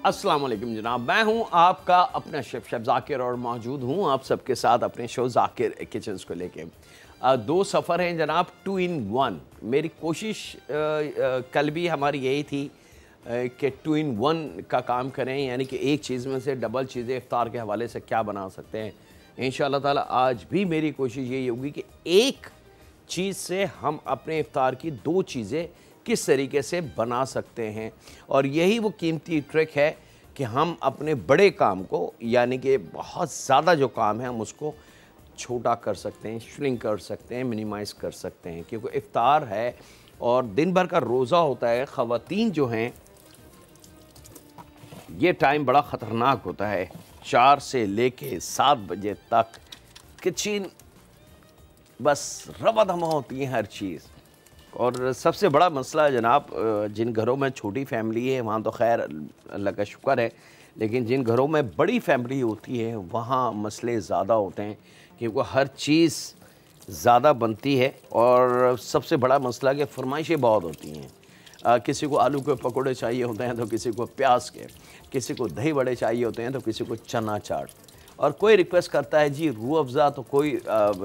अस्सलाम वालेकुम जनाब, मैं हूं आपका अपना शेफ जाकिर और मौजूद हूं आप सबके साथ अपने शो जाकिर किचन्स को लेके। दो सफ़र हैं जनाब, 2 in 1। मेरी कोशिश कल भी हमारी यही थी कि 2 in 1 का काम करें, यानी कि एक चीज़ में से डबल चीज़ें इफ्तार के हवाले से क्या बना सकते हैं। इंशाअल्लाह ताला आज भी मेरी कोशिश यही होगी कि एक चीज़ से हम अपने इफ्तार की दो चीज़ें किस तरीके से बना सकते हैं। और यही वो कीमती ट्रिक है कि हम अपने बड़े काम को, यानी कि बहुत ज़्यादा जो काम है, हम उसको छोटा कर सकते हैं, श्रिंक कर सकते हैं, मिनिमाइज़ कर सकते हैं। क्योंकि इफ्तार है और दिन भर का रोज़ा होता है। ख़वातीन जो हैं, ये टाइम बड़ा ख़तरनाक होता है। 4 से लेके 7 बजे तक किचन बस रवा धमा होती है हर चीज़। और सबसे बड़ा मसला है जनाब, जिन घरों में छोटी फैमिली है वहाँ तो खैर अल्लाह का शुक्र है, लेकिन जिन घरों में बड़ी फैमिली होती है वहाँ मसले ज़्यादा होते हैं, क्योंकि हर चीज़ ज़्यादा बनती है। और सबसे बड़ा मसला कि फरमाइशें बहुत होती हैं। किसी को आलू के पकौड़े चाहिए होते हैं तो किसी को प्याज के, किसी को दही बड़े चाहिए होते हैं तो किसी को चना चाट, और कोई रिक्वेस्ट करता है जी रूह अफ़ज़ा, तो कोई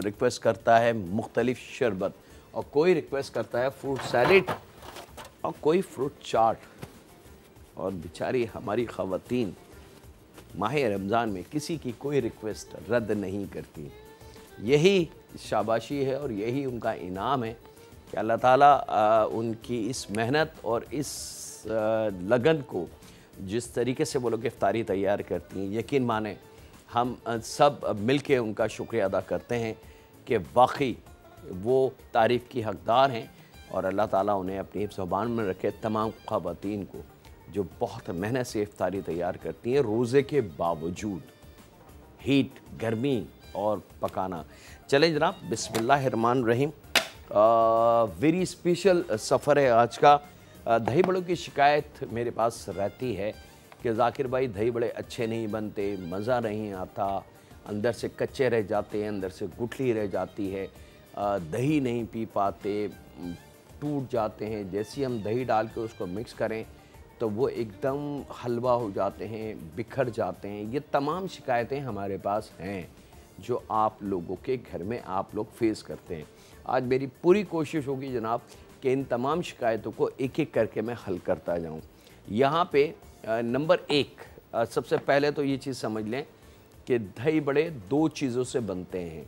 रिक्वेस्ट करता है मुख्तलिफ़ शरबत, और कोई रिक्वेस्ट करता है फ्रूट सैलेड, और कोई फ्रूट चाट। और बेचारी हमारी ख़वातीन माह रमज़ान में किसी की कोई रिक्वेस्ट रद्द नहीं करती। यही शाबाशी है और यही उनका इनाम है कि अल्लाह ताला उनकी इस मेहनत और इस लगन को, जिस तरीके से वो लोग इफ्तारी तैयार करती हैं, यकीन माने हम सब मिल के उनका शुक्रिया अदा करते हैं कि वाकई वो तारीफ़ की हकदार हैं। और अल्लाह ताला उन्हें अपनी ज़ुबान में रखे तमाम ख़वातीन को जो बहुत मेहनत से इफ्तारी तैयार करती हैं रोज़े के बावजूद, हीट, गर्मी और पकाना। चलें जनाब, बिस्मिल्लाहिर्रहमानिर्रहीम। वेरी स्पेशल सफ़र है आज का। दही बड़ों की शिकायत मेरे पास रहती है कि ज़ाकिर भाई दही बड़े अच्छे नहीं बनते, मज़ा नहीं आता, अंदर से कच्चे रह जाते हैं, अंदर से गुठली रह जाती है, दही नहीं पी पाते, टूट जाते हैं। जैसे हम दही डाल के उसको मिक्स करें तो वो एकदम हलवा हो जाते हैं, बिखर जाते हैं। ये तमाम शिकायतें हमारे पास हैं जो आप लोगों के घर में आप लोग फेस करते हैं। आज मेरी पूरी कोशिश होगी जनाब कि इन तमाम शिकायतों को एक एक करके मैं हल करता जाऊँ। यहाँ पे नंबर 1, सबसे पहले तो ये चीज़ समझ लें कि दही बड़े दो चीज़ों से बनते हैं।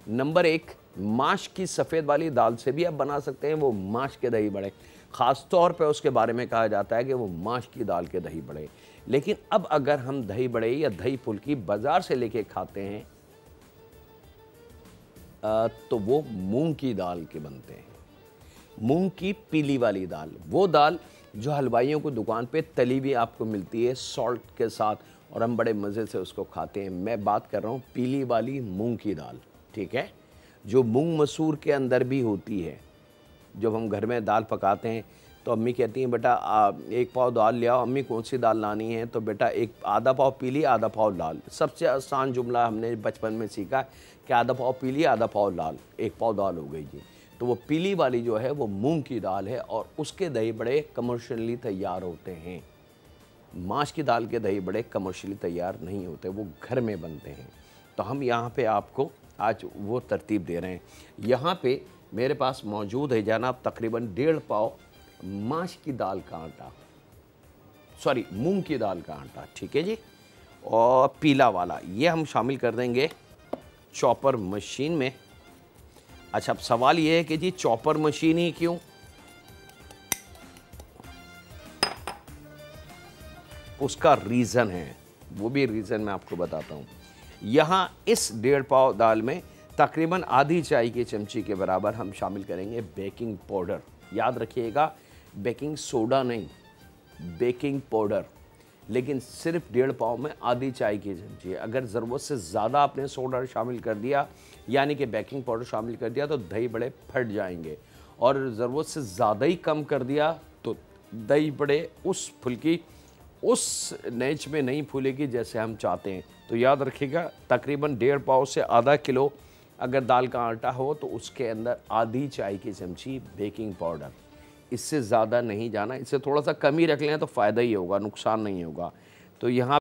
नंबर 1, माश की सफ़ेद वाली दाल से भी आप बना सकते हैं वो माश के दही बड़े। ख़ास तौर पे उसके बारे में कहा जाता है कि वो माश की दाल के दही बड़े। लेकिन अब अगर हम दही बड़े या दही फुल्की बाज़ार से लेके खाते हैं तो वो मूंग की दाल के बनते हैं। मूंग की पीली वाली दाल, वो दाल जो हलवाइयों को दुकान पे तली भी आपको मिलती है सॉल्ट के साथ, और हम बड़े मज़े से उसको खाते हैं। मैं बात कर रहा हूँ पीली वाली मूंग की दाल, ठीक है, जो मूंग मसूर के अंदर भी होती है। जब हम घर में दाल पकाते हैं तो अम्मी कहती हैं बेटा 1 पाव दाल ले आओ। अम्मी कौन सी दाल लानी है? तो बेटा आधा पाव पीली आधा पाव लाल। सबसे आसान जुमला हमने बचपन में सीखा कि आधा पाव पीली आधा पाव लाल, 1 पाव दाल हो गई जी। तो वो पीली वाली जो है वो मूंग की दाल है और उसके दही बड़े कमर्शियली तैयार होते हैं। माश की दाल के दही बड़े कमर्शियली तैयार नहीं होते, वो घर में बनते हैं। तो हम यहाँ पे आपको आज वो तरतीब दे रहे हैं। यहाँ पे मेरे पास मौजूद है जनाब तकरीबन 1.5 पाव माश की दाल का आटा, सॉरी मूंग की दाल का आटा, ठीक है जी, और पीला वाला। ये हम शामिल कर देंगे चॉपर मशीन में। अच्छा, अब सवाल ये है कि जी चॉपर मशीन ही क्यों? उसका रीज़न है, वो भी रीज़न मैं आपको बताता हूँ। यहाँ इस 1.5 पाव दाल में तकरीबन आधी चाय की चमची के बराबर हम शामिल करेंगे बेकिंग पाउडर। याद रखिएगा, बेकिंग सोडा नहीं, बेकिंग पाउडर। लेकिन सिर्फ 1.5 पाव में आधी चाय की चमची। अगर ज़रूरत से ज़्यादा आपने सोडा शामिल कर दिया, यानी कि बेकिंग पाउडर शामिल कर दिया, तो दही बड़े फट जाएंगे। और ज़रूरत से ज़्यादा ही कम कर दिया तो दही बड़े उस फुल्की उस नेच में नहीं फूलेगी जैसे हम चाहते हैं। तो याद रखिएगा, तकरीबन 1.5 पाव से आधा किलो अगर दाल का आटा हो तो उसके अंदर आधी चाय की चमची बेकिंग पाउडर। इससे ज़्यादा नहीं जाना, इससे थोड़ा सा कम ही रख लें तो फ़ायदा ही होगा, नुकसान नहीं होगा। तो यहाँ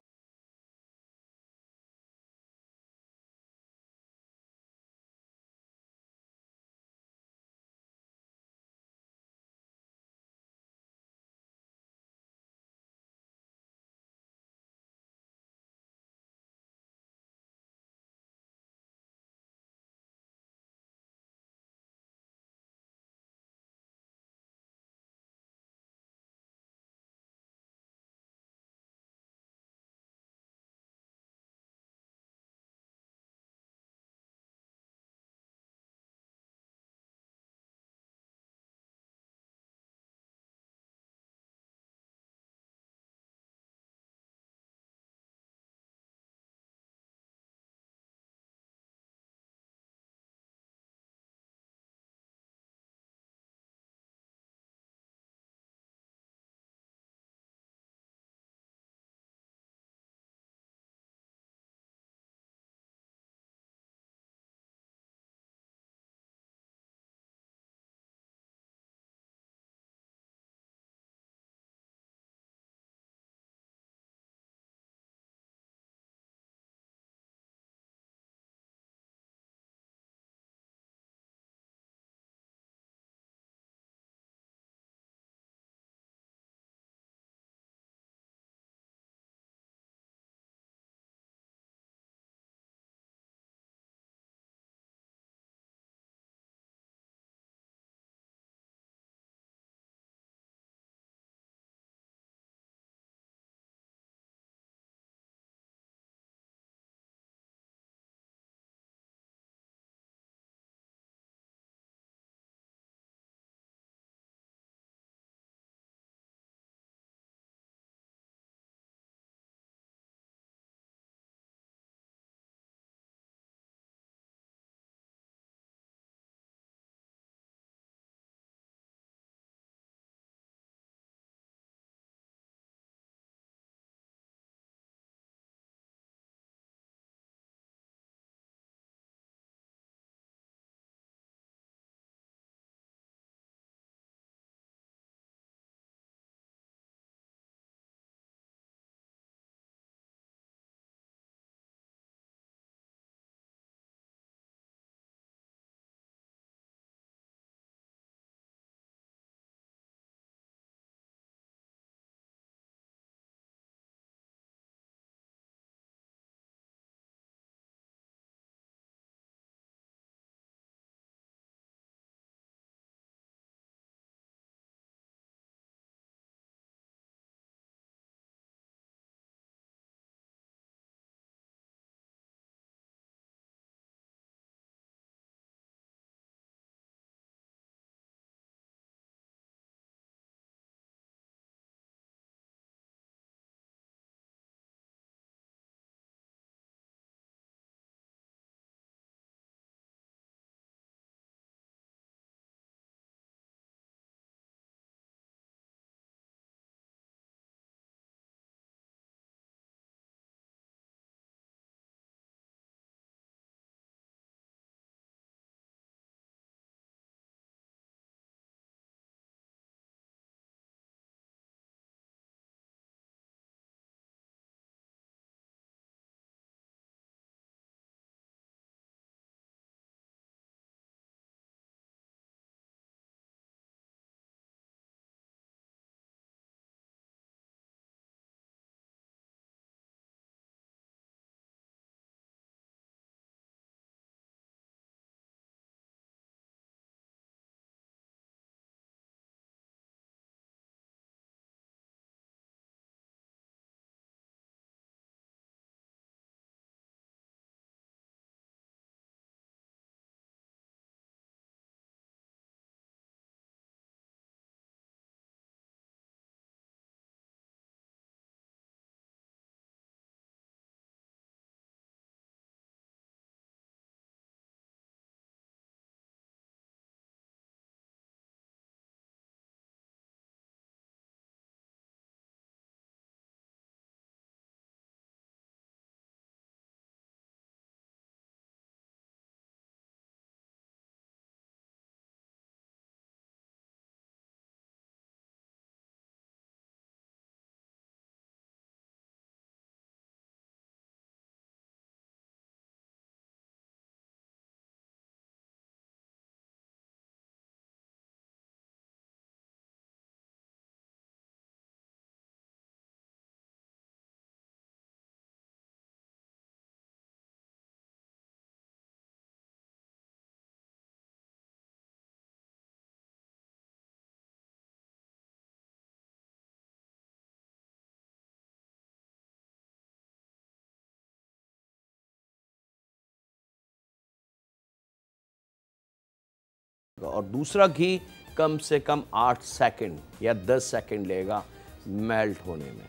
जाएगा। और दूसरा घी कम से कम 8 सेकंड या 10 सेकंड लेगा मेल्ट होने में,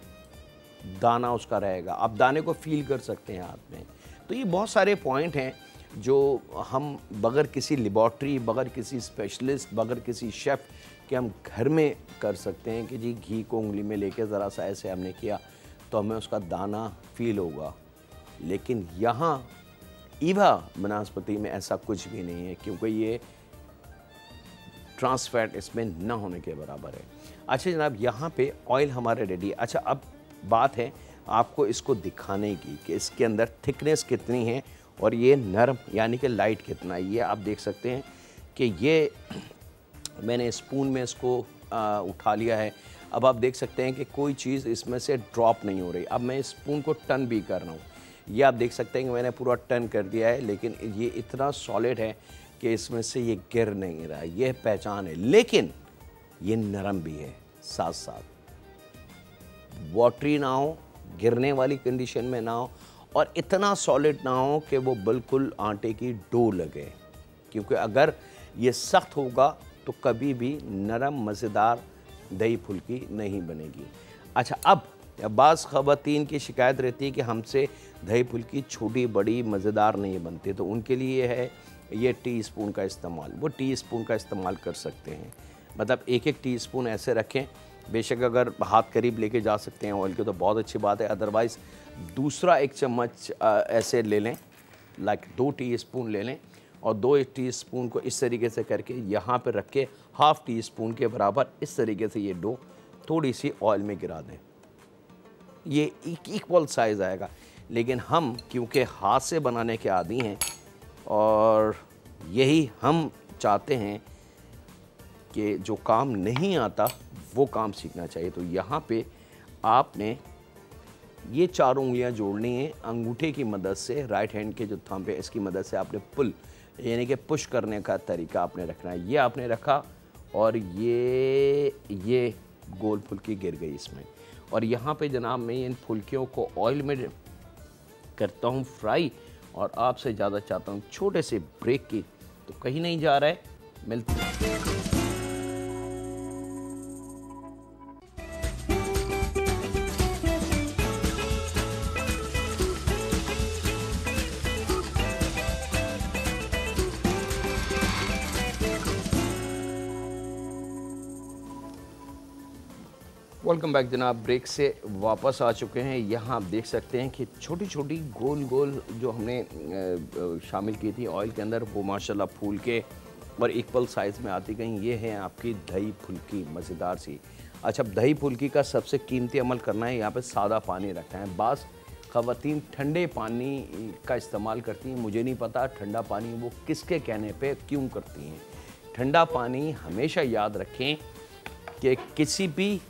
दाना उसका रहेगा, आप दाने को फील कर सकते हैं हाथ में। तो ये बहुत सारे पॉइंट हैं जो हम बगैर किसी लेबॉर्ट्री, बगैर किसी स्पेशलिस्ट, बगैर किसी शेफ़ के हम घर में कर सकते हैं कि जी घी को उंगली में लेके ज़रा सा ऐसे हमने किया तो हमें उसका दाना फील होगा। लेकिन यहाँ ईवा वनस्पति में ऐसा कुछ भी नहीं है, क्योंकि ये ट्रांस फैट इसमें न होने के बराबर है। अच्छा जनाब, यहाँ पे ऑयल हमारे रेडी है। अच्छा अब बात है आपको इसको दिखाने की कि इसके अंदर थिकनेस कितनी है और ये नरम यानी कि लाइट कितना है। ये आप देख सकते हैं कि ये मैंने स्पून में इसको उठा लिया है। अब आप देख सकते हैं कि कोई चीज़ इसमें से ड्रॉप नहीं हो रही। अब मैं स्पून को टर्न भी कर रहा हूँ, ये आप देख सकते हैं कि मैंने पूरा टर्न कर दिया है, लेकिन ये इतना सॉलिड है कि इसमें से ये गिर नहीं रहा। ये पहचान है, लेकिन ये नरम भी है, साथ साथ वाटरी ना हो, गिरने वाली कंडीशन में ना हो, और इतना सॉलिड ना हो कि वो बिल्कुल आटे की डो लगे, क्योंकि अगर ये सख्त होगा तो कभी भी नरम मज़ेदार दही फुल्की नहीं बनेगी। अच्छा अब बाज़ ख़वातीन की शिकायत रहती है कि हमसे दही फुल्की छोटी बड़ी मज़ेदार नहीं बनती, तो उनके लिए है ये टीस्पून का इस्तेमाल। वो टीस्पून का इस्तेमाल कर सकते हैं, मतलब एक एक टीस्पून ऐसे रखें। बेशक अगर हाथ करीब लेके जा सकते हैं ऑयल के तो बहुत अच्छी बात है, अदरवाइज़ दूसरा एक चम्मच ऐसे ले लें, लाइक 2 टीस्पून ले लें और 2 टीस्पून को इस तरीके से करके यहाँ पर रख के हाफ़ टी स्पून के बराबर इस तरीके से ये डो थोड़ी सी ऑयल में गिरा दें। ये एक इक्वल साइज़ आएगा, लेकिन हम क्योंकि हाथ से बनाने के आदी हैं और यही हम चाहते हैं कि जो काम नहीं आता वो काम सीखना चाहिए। तो यहाँ पे आपने ये 4 उंगलियां जोड़नी है अंगूठे की मदद से, राइट हैंड के जो थंब है इसकी मदद से आपने पुल यानी कि पुश करने का तरीका आपने रखना है। ये आपने रखा और ये गोल फुल्की गिर गई इसमें। और यहाँ पे जनाब मैं इन फुल्कियों को ऑयल में करता हूँ फ्राई, और आपसे ज़्यादा चाहता हूँ छोटे से ब्रेक की। तो कहीं नहीं जा रहा है, मिलते हैं। वेलकम बैक जनाब, ब्रेक से वापस आ चुके हैं। यहाँ आप देख सकते हैं कि छोटी छोटी गोल गोल जो हमने शामिल की थी ऑयल के अंदर, वो माशाल्लाह फूल के और इक्वल साइज़ में आती गई। ये है आपकी दही फुल्की मज़ेदार सी। अच्छा, दही फुल्की का सबसे कीमती अमल करना है, यहाँ पे सादा पानी रखना है। बाज़ ख़वातीन ठंडे पानी का इस्तेमाल करती हैं, मुझे नहीं पता ठंडा पानी वो किसके कहने पे क्यों करती हैं। ठंडा पानी हमेशा याद रखें कि किसी भी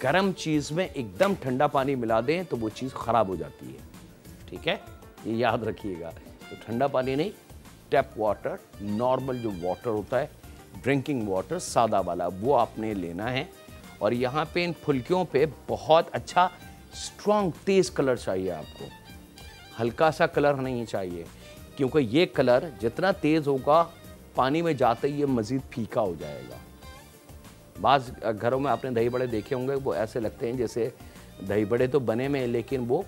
गर्म चीज़ में एकदम ठंडा पानी मिला दें तो वो चीज़ ख़राब हो जाती है, ठीक है, ये याद रखिएगा। तो ठंडा पानी नहीं, टैप वाटर, नॉर्मल जो वाटर होता है, ड्रिंकिंग वाटर सादा वाला, वो आपने लेना है। और यहाँ पे इन फुल्कियों पे बहुत अच्छा स्ट्रॉन्ग तेज़ कलर चाहिए आपको, हल्का सा कलर नहीं चाहिए, क्योंकि ये कलर जितना तेज़ होगा पानी में जाते ही ये मज़ीद फीका हो जाएगा। बाज़ घरों में आपने दही बड़े देखे होंगे, वो ऐसे लगते हैं जैसे दही बड़े तो बने में लेकिन वो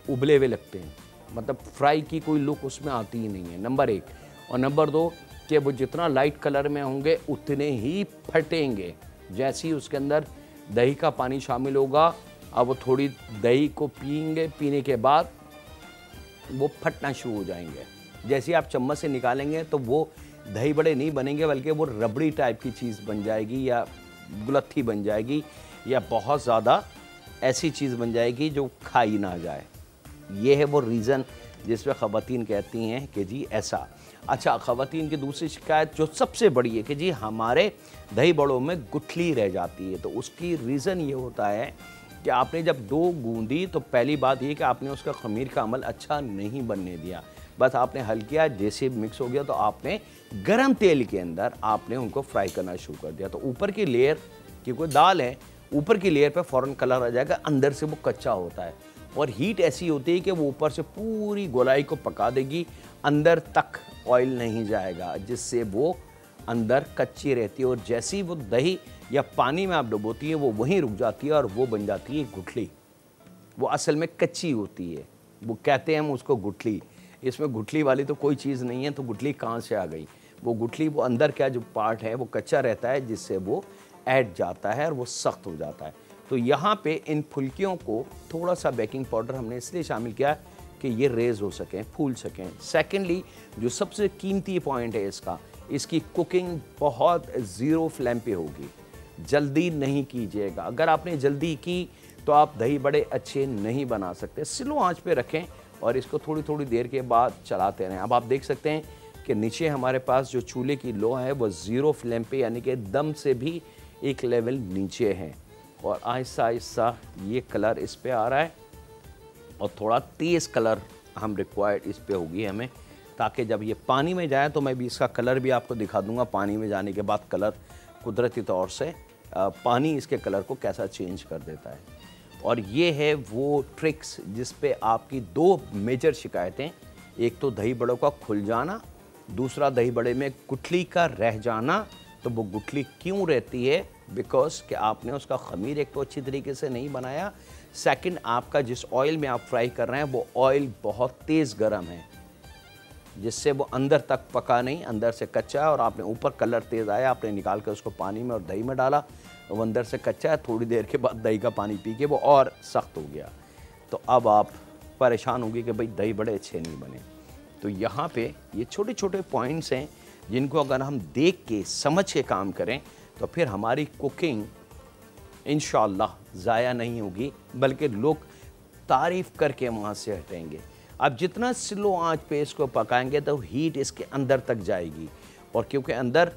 उबले हुए लगते हैं, मतलब फ्राई की कोई लुक उसमें आती ही नहीं है, नंबर 1। और नंबर 2 कि वो जितना लाइट कलर में होंगे उतने ही फटेंगे। जैसे ही उसके अंदर दही का पानी शामिल होगा, अब वो थोड़ी दही को पिएंगे, पीने के बाद वो फटना शुरू हो जाएंगे। जैसे ही आप चम्मच से निकालेंगे तो वो दही बड़े नहीं बनेंगे, बल्कि वो रबड़ी टाइप की चीज़ बन जाएगी या गुलत्थी बन जाएगी या बहुत ज़्यादा ऐसी चीज़ बन जाएगी जो खाई ना जाए। ये है वो रीज़न जिस पर ख़वातीन कहती हैं कि जी ऐसा। अच्छा, ख़वातीन की दूसरी शिकायत जो सबसे बड़ी है कि जी हमारे दही बड़ों में गुठली रह जाती है। तो उसकी रीज़न ये होता है कि आपने जब डो गूंदी तो पहली बात ये कि आपने उसका ख़मीर का अमल अच्छा नहीं बनने दिया, बस आपने हल किया, जैसे मिक्स हो गया तो आपने गरम तेल के अंदर आपने उनको फ्राई करना शुरू कर दिया। तो ऊपर की लेयर, क्योंकि दाल है, ऊपर की लेयर पे फ़ौरन कलर आ जाएगा, अंदर से वो कच्चा होता है और हीट ऐसी होती है कि वो ऊपर से पूरी गोलाई को पका देगी, अंदर तक ऑयल नहीं जाएगा, जिससे वो अंदर कच्ची रहती है और जैसी वो दही या पानी में आप डुबोती है वो वहीं रुक जाती है और वो बन जाती है गुठली। वो असल में कच्ची होती है, वो कहते हैं हम उसको गुठली। इसमें गुठली वाली तो कोई चीज़ नहीं है, तो गुठली कहाँ से आ गई? वो गुठली, वो अंदर का जो पार्ट है वो कच्चा रहता है, जिससे वो ऐड जाता है और वो सख्त हो जाता है। तो यहाँ पे इन फुल्कियों को थोड़ा सा बेकिंग पाउडर हमने इसलिए शामिल किया कि ये रेज हो सकें, फूल सकें। सेकेंडली, जो सबसे कीमती पॉइंट है इसकी कुकिंग बहुत ज़ीरो फ्लेम पे होगी, जल्दी नहीं कीजिएगा। अगर आपने जल्दी की तो आप दही बड़े अच्छे नहीं बना सकते। स्लो आंच पे रखें और इसको थोड़ी थोड़ी देर के बाद चलाते रहें। अब आप देख सकते हैं कि नीचे हमारे पास जो चूल्हे की लो है वो ज़ीरो फ्लेम पे, यानी कि दम से भी एक लेवल नीचे है, और आहिस्ता आहिस्ता ये कलर इस पे आ रहा है और थोड़ा तेज़ कलर हम रिक्वायर्ड इस पे होगी हमें, ताकि जब ये पानी में जाए तो मैं भी इसका कलर भी आपको दिखा दूंगा। पानी में जाने के बाद कलर कुदरती तौर से पानी इसके कलर को कैसा चेंज कर देता है। और ये है वो ट्रिक्स जिस पे आपकी दो मेजर शिकायतें, एक तो दही बड़ों का खुल जाना, दूसरा दही बड़े में गुठली का रह जाना। तो वो गुठली क्यों रहती है? बिकॉज कि आपने उसका खमीर एक तो अच्छी तरीके से नहीं बनाया, सेकंड आपका जिस ऑयल में आप फ्राई कर रहे हैं वो ऑयल बहुत तेज़ गर्म है, जिससे वो अंदर तक पका नहीं, अंदर से कच्चा है। और आपने ऊपर कलर तेज़ आया, आपने निकाल कर उसको पानी में और दही में डाला, वो अंदर से कच्चा है, थोड़ी देर के बाद दही का पानी पी के वो और सख्त हो गया। तो अब आप परेशान होंगे कि भाई दही बड़े अच्छे नहीं बने। तो यहाँ पे ये छोटे छोटे पॉइंट्स हैं जिनको अगर हम देख के समझ के काम करें तो फिर हमारी कुकिंग इंशाअल्लाह ज़ाया नहीं होगी, बल्कि लोग तारीफ़ करके वहाँ से हटेंगे। अब जितना स्लो आंच पे इसको पकाएंगे तो हीट इसके अंदर तक जाएगी, और क्योंकि अंदर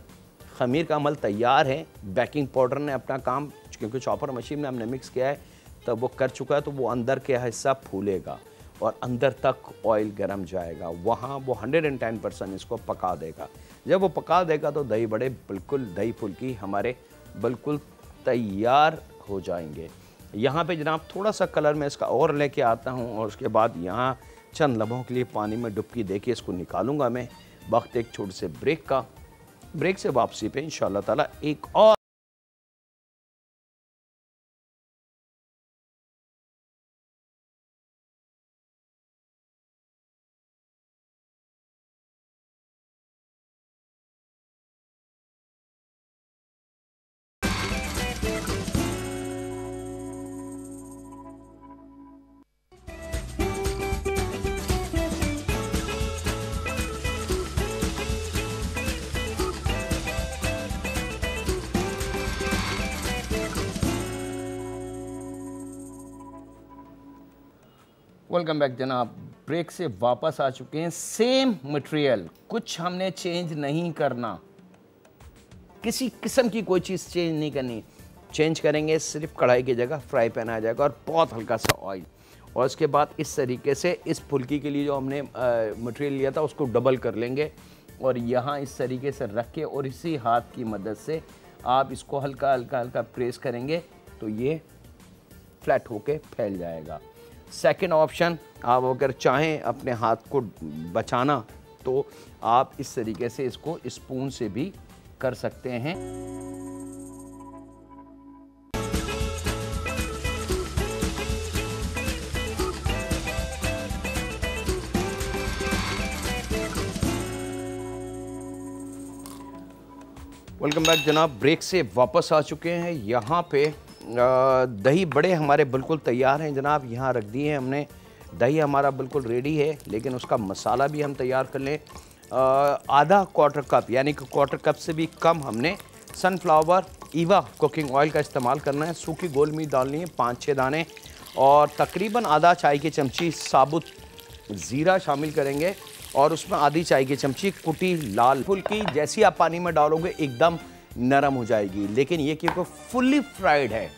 खमीर का अमल तैयार है, बेकिंग पाउडर ने अपना काम, क्योंकि चॉपर मशीन में हमने मिक्स किया है तब वो कर चुका है, तो वो अंदर के हिस्सा फूलेगा और अंदर तक ऑयल गर्म जाएगा, वहाँ वो 110% इसको पका देगा। जब वो पका देगा तो दही बड़े बिल्कुल, दही फुल्की हमारे बिल्कुल तैयार हो जाएंगे। यहाँ पे जनाब थोड़ा सा कलर मैं इसका और लेके आता हूँ, और उसके बाद यहाँ चंद लम्हों के लिए पानी में डुबकी दे के इसको निकालूंगा मैं। वक्त एक छोटे से ब्रेक का, ब्रेक से वापसी पे इंशाअल्लाह ताला एक और वेलकम बैक जनाब। ब्रेक से वापस आ चुके हैं। सेम मटेरियल, कुछ हमने चेंज नहीं करना, किसी किस्म की कोई चीज़ चेंज नहीं करनी। चेंज करेंगे सिर्फ कढ़ाई की जगह फ्राई पैन आ जाएगा और बहुत हल्का सा ऑयल, और उसके बाद इस तरीके से इस फुल्की के लिए जो हमने मटेरियल लिया था उसको डबल कर लेंगे, और यहाँ इस तरीके से रख के और इसी हाथ की मदद से आप इसको हल्का हल्का हल्का प्रेस करेंगे तो ये फ्लैट होके फैल जाएगा। सेकंड ऑप्शन, आप अगर चाहें अपने हाथ को बचाना तो आप इस तरीके से इसको स्पून से भी कर सकते हैं। वेलकम बैक जनाब। ब्रेक से वापस आ चुके हैं। यहाँ पे दही बड़े हमारे बिल्कुल तैयार हैं जनाब। यहाँ रख दिए हैं हमने, दही हमारा बिल्कुल रेडी है, लेकिन उसका मसाला भी हम तैयार कर लें। आधा क्वार्टर कप, यानी कि क्वार्टर कप से भी कम हमने सनफ्लावर ईवा कुकिंग ऑयल का इस्तेमाल करना है। सूखी गोल मिर्च डालनी है 5-6 दाने, और तकरीबन आधा चाय की चमची साबुत ज़ीरा शामिल करेंगे, और उसमें आधी चाय की चमची कुटी लाल। फुल्की जैसी आप पानी में डालोगे एकदम नरम हो जाएगी, लेकिन ये क्योंकि फुल्ली फ्राइड है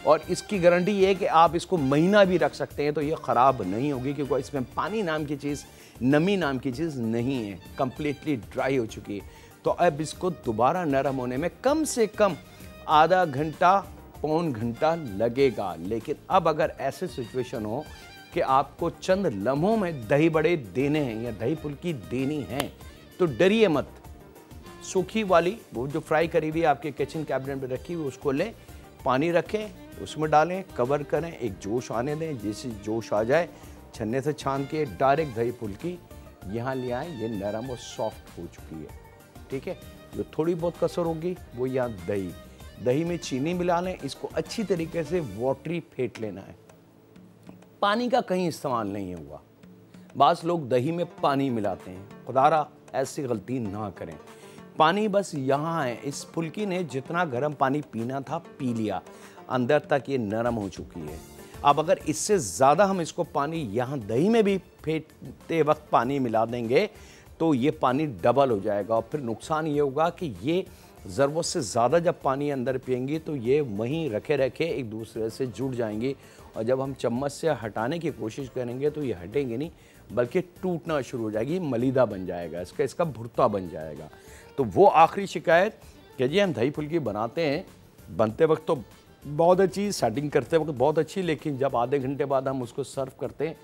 और इसकी गारंटी ये है कि आप इसको महीना भी रख सकते हैं तो ये ख़राब नहीं होगी, क्योंकि इसमें पानी नाम की चीज़, नमी नाम की चीज़ नहीं है, कम्प्लीटली ड्राई हो चुकी है। तो अब इसको दोबारा नरम होने में कम से कम आधा घंटा पौन घंटा लगेगा। लेकिन अब अगर ऐसे सिचुएशन हो कि आपको चंद लम्हों में दही बड़े देने हैं या दही फुल्की देनी है तो डरिए मत, सूखी वाली वो जो फ्राई करी हुई आपके किचन कैबिनेट में रखी हुई उसको लें, पानी रखें, उसमें डालें, कवर करें, एक जोश आने दें। जैसे जोश आ जाए छन्ने से छान के डायरेक्ट दही फुल्की यहाँ ले आएँ। ये नरम और सॉफ्ट हो चुकी है, ठीक है। जो थोड़ी बहुत कसर होगी वो यहाँ दही में चीनी मिला लें, इसको अच्छी तरीके से वाटरी फेंट लेना है। पानी का कहीं इस्तेमाल नहीं हुआ। बास लोग दही में पानी मिलाते हैं, खुदारा ऐसी गलती ना करें। पानी बस यहाँ है, इस फुल्की ने जितना गर्म पानी पीना था पी लिया, अंदर तक ये नरम हो चुकी है। अब अगर इससे ज़्यादा हम इसको पानी यहाँ दही में भी फेंटते वक्त पानी मिला देंगे तो ये पानी डबल हो जाएगा और फिर नुकसान ये होगा कि ये ज़रूरत से ज़्यादा जब पानी अंदर पिएंगी तो ये वहीं रखे रखे एक दूसरे से जुड़ जाएंगी और जब हम चम्मच से हटाने की कोशिश करेंगे तो ये हटेंगे नहीं बल्कि टूटना शुरू हो जाएगी, मलीदा बन जाएगा, इसका भुर्ता बन जाएगा। तो वो आखिरी शिकायत कि जी हम दही फुल्की बनाते हैं, बनते वक्त तो बहुत अच्छी, सेटिंग करते वक्त बहुत अच्छी, लेकिन जब आधे घंटे बाद हम उसको सर्व करते हैं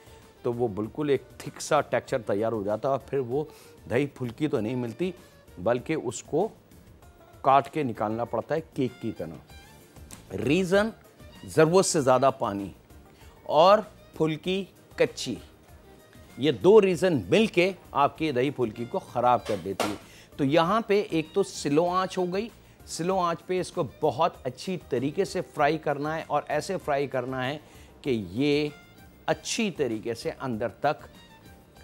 तो वो बिल्कुल एक थिक सा टेक्सचर तैयार हो जाता है और फिर वो दही फुल्की तो नहीं मिलती बल्कि उसको काट के निकालना पड़ता है केक की तरह। रीज़न ज़रूरत से ज़्यादा पानी और फुल्की कच्ची, ये दो रीज़न मिलके आपकी दही फुल्की को ख़राब कर देती है। तो यहाँ पे एक तो स्लो आंच हो गई, स्लो आंच पे इसको बहुत अच्छी तरीके से फ्राई करना है और ऐसे फ्राई करना है कि ये अच्छी तरीके से अंदर तक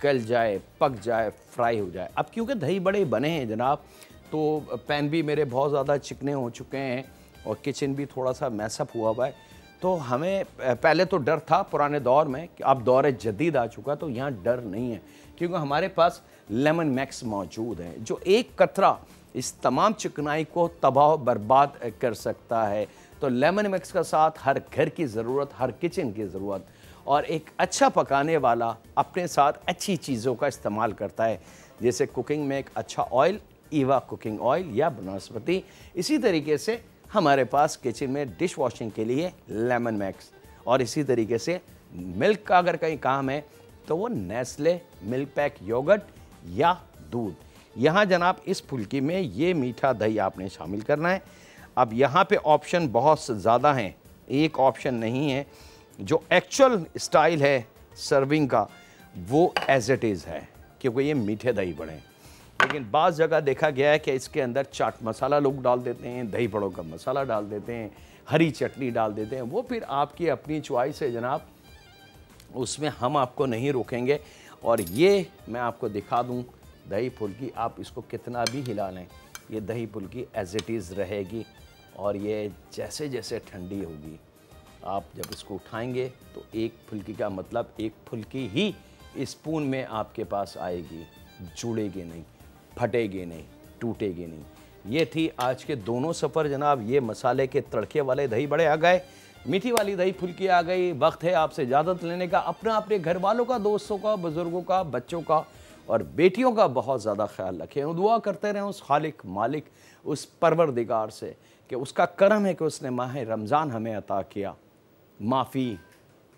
गल जाए, पक जाए, फ्राई हो जाए। अब क्योंकि दही बड़े बने हैं जनाब, तो पैन भी मेरे बहुत ज़्यादा चिकने हो चुके हैं और किचन भी थोड़ा सा मैसअप हुआ हुआ है। तो हमें पहले तो डर था पुराने दौर में कि अब दौर जदीद आ चुका, तो यहाँ डर नहीं है क्योंकि हमारे पास लेमन मैक्स मौजूद है जो एक कतरा इस तमाम चिकनाई को तबाह बर्बाद कर सकता है। तो लेमन मैक्स का साथ हर घर की ज़रूरत, हर किचन की ज़रूरत और एक अच्छा पकाने वाला अपने साथ अच्छी चीज़ों का इस्तेमाल करता है, जैसे कुकिंग में एक अच्छा ऑयल, ईवा कुकिंग ऑयल या बनस्पति। इसी तरीके से हमारे पास किचन में डिश वॉशिंग के लिए लेमन मैक्स और इसी तरीके से मिल्क का अगर कहीं काम है तो वो नेस्ले मिल्क पैक योगर्ट या दूध। यहाँ जनाब इस फुल्की में ये मीठा दही आपने शामिल करना है। अब यहाँ पे ऑप्शन बहुत ज़्यादा हैं, एक ऑप्शन नहीं है। जो एक्चुअल स्टाइल है सर्विंग का वो एज इट इज़ है क्योंकि ये मीठे दही बड़े हैं, लेकिन बाज़ जगह देखा गया है कि इसके अंदर चाट मसाला लोग डाल देते हैं, दही बड़ों का मसाला डाल देते हैं, हरी चटनी डाल देते हैं। वो फिर आपकी अपनी चॉइस है जनाब, उसमें हम आपको नहीं रोकेंगे। और ये मैं आपको दिखा दूं दही फुल्की, आप इसको कितना भी हिला लें ये दही फुल्की एज इट इज़ रहेगी और ये जैसे जैसे ठंडी होगी आप जब इसको उठाएंगे तो एक फुल्की का मतलब एक फुल्की ही स्पून में आपके पास आएगी, जुड़ेगी नहीं, फटेगी नहीं, टूटेगी नहीं। ये थी आज के दोनों सफ़र जनाब। ये मसाले के तड़के वाले दही बड़े आ गए, मीठी वाली दही फुल्की आ गई। वक्त है आपसे इजाज़त लेने का। अपना, अपने घर वालों का, दोस्तों का, बुज़ुर्गों का, बच्चों का और बेटियों का बहुत ज़्यादा ख्याल रखें और दुआ करते रहें उस खालिक मालिक, उस परवरदिगार से कि उसका करम है कि उसने माह रमज़ान हमें अता किया माफ़ी,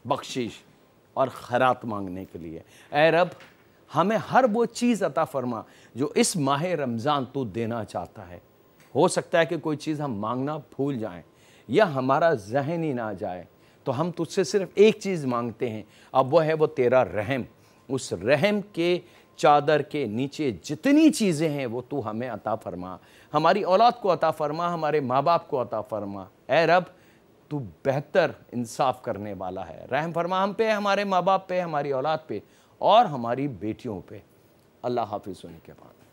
बख्शिश और खैरात मांगने के लिए। ऐ रब हमें हर वो चीज़ अता फरमा जो इस माह रमज़ान तू देना चाहता है। हो सकता है कि कोई चीज़ हम मांगना भूल जाएं या हमारा जहन ही ना जाए, तो हम तुझसे सिर्फ एक चीज़ मांगते हैं, अब वो है वो तेरा रहम। उस रहम के चादर के नीचे जितनी चीज़ें हैं वो तू हमें अता फरमा, हमारी औलाद को अता फरमा, हमारे माँ बाप को अता फरमा। ऐ रब तू बेहतर इंसाफ करने वाला है, रहम फरमा हम पे, हमारे माँ बाप पे, हमारी औलाद पे और हमारी बेटियों पे। अल्लाह हाफिज़ होने के बाद।